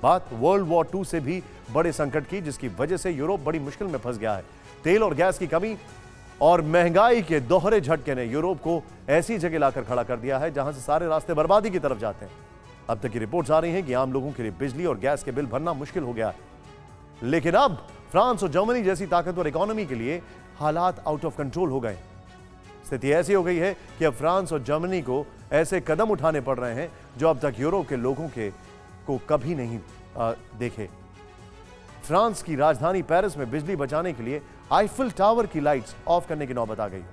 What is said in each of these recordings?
बात world war 2 से भी बड़े संकट की, जिसकी वजह से यूरोप बड़ी मुश्किल में फंस गया है। तेल और गैस की कमी और महंगाई के दोहरे झटके ने यूरोप को ऐसी जगह लाकर खड़ा कर दिया है जहां से सारे रास्ते बर्बादी की तरफ जाते हैं। अब तक की रिपोर्ट्स आ रही हैं कि आम लोगों के लिए बिजली और गैस के बिल भरना मुश्किल हो गया है, लेकिन अब फ्रांस और जर्मनी जैसी ताकतवर इकोनॉमी के लिए हालात आउट ऑफ कंट्रोल हो गए। स्थिति ऐसी हो गई है कि अब फ्रांस और जर्मनी को ऐसे कदम उठाने पड़ रहे हैं जो अब तक यूरोप के लोगों को कभी नहीं देखे। फ्रांस की राजधानी पेरिस में बिजली बचाने के लिए आईफिल टावर की लाइट्स ऑफ करने की नौबत आ गई है।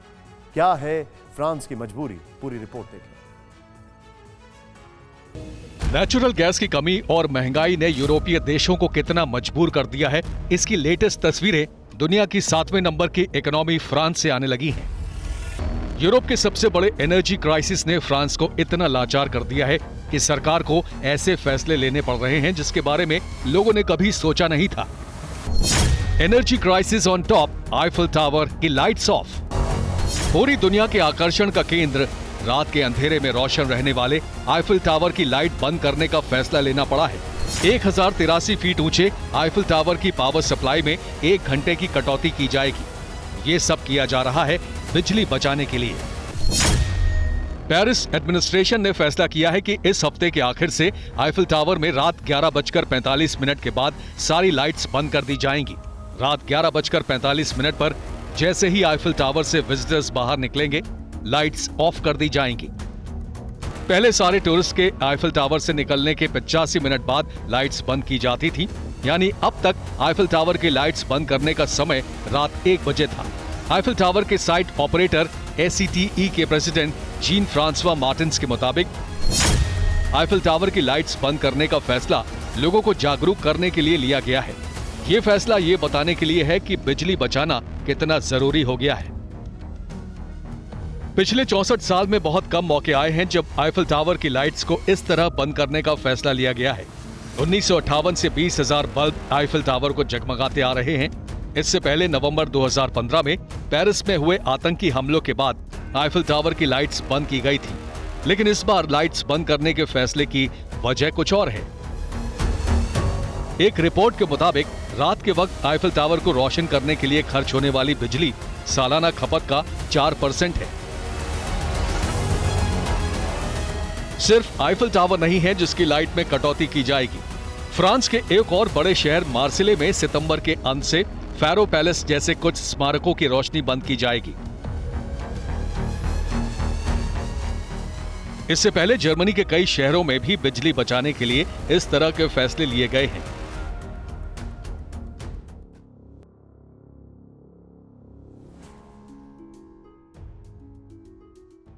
क्या है फ्रांस की मजबूरी, पूरी रिपोर्ट देखें। नेचुरल गैस की कमी और महंगाई ने यूरोपीय देशों को कितना मजबूर कर दिया है, इसकी लेटेस्ट तस्वीरें दुनिया की 7वें नंबर की इकोनॉमी फ्रांस से आने लगी हैं। यूरोप के सबसे बड़े एनर्जी क्राइसिस ने फ्रांस को इतना लाचार कर दिया है कि सरकार को ऐसे फैसले लेने पड़ रहे हैं जिसके बारे में लोगों ने कभी सोचा नहीं था। Energy crisis on top, Eiffel tower की लाइट्स ऑफ। पूरी दुनिया के आकर्षण का केंद्र, रात के अंधेरे में रोशन रहने वाले आईफिल टावर की लाइट बंद करने का फैसला लेना पड़ा है। 1083 फीट ऊंचे आईफिल टावर की पावर सप्लाई में 1 घंटे की कटौती की जाएगी। ये सब किया जा रहा है बिजली बचाने के लिए। पेरिस एडमिनिस्ट्रेशन ने फैसला किया है कि इस हफ्ते के आखिर से आईफिल टावर में रात 11:45 के बाद सारी लाइट्स बंद कर दी जाएंगी। रात 11:45 पर जैसे ही आईफिल टावर से विजिटर्स बाहर निकलेंगे, लाइट्स ऑफ कर दी जाएंगी। पहले सारे टूरिस्ट के आईफिल टावर से निकलने के 85 मिनट बाद लाइट्स बंद की जाती थी, यानी अब तक आईफिल टावर की लाइट्स बंद करने का समय रात 1 बजे था। आईफिल टावर के साइट ऑपरेटर ACTE के प्रेसिडेंट जीन फ्रांसवा मार्टिन्स के मुताबिक आईफिल टावर की लाइट्स बंद करने का फैसला लोगों को जागरूक करने के लिए लिया गया है। ये फैसला ये बताने के लिए है कि बिजली बचाना कितना जरूरी हो गया है। पिछले 64 साल में बहुत कम मौके आए हैं जब आईफिल टावर की लाइट्स को इस तरह बंद करने का फैसला लिया गया है। 1958 से 20,000 बल्ब आईफिल टावर को जगमगाते आ रहे हैं। इससे पहले नवंबर 2015 में पेरिस में हुए आतंकी हमलों के बाद आईफिल टावर की लाइट्स बंद की गई थी, लेकिन इस बार लाइट्स बंद करने के फैसले की वजह कुछ और है। एक रिपोर्ट के मुताबिक रात के वक्त आईफिल टावर को रोशन करने के लिए खर्च होने वाली बिजली सालाना खपत का 4% है। सिर्फ आईफिल टावर नहीं है जिसकी लाइट में कटौती की जाएगी। फ्रांस के एक और बड़े शहर मार्सिले में सितंबर के अंत से फैरो पैलेस जैसे कुछ स्मारकों की रोशनी बंद की जाएगी। इससे पहले जर्मनी के कई शहरों में भी बिजली बचाने के लिए इस तरह के फैसले लिए गए हैं।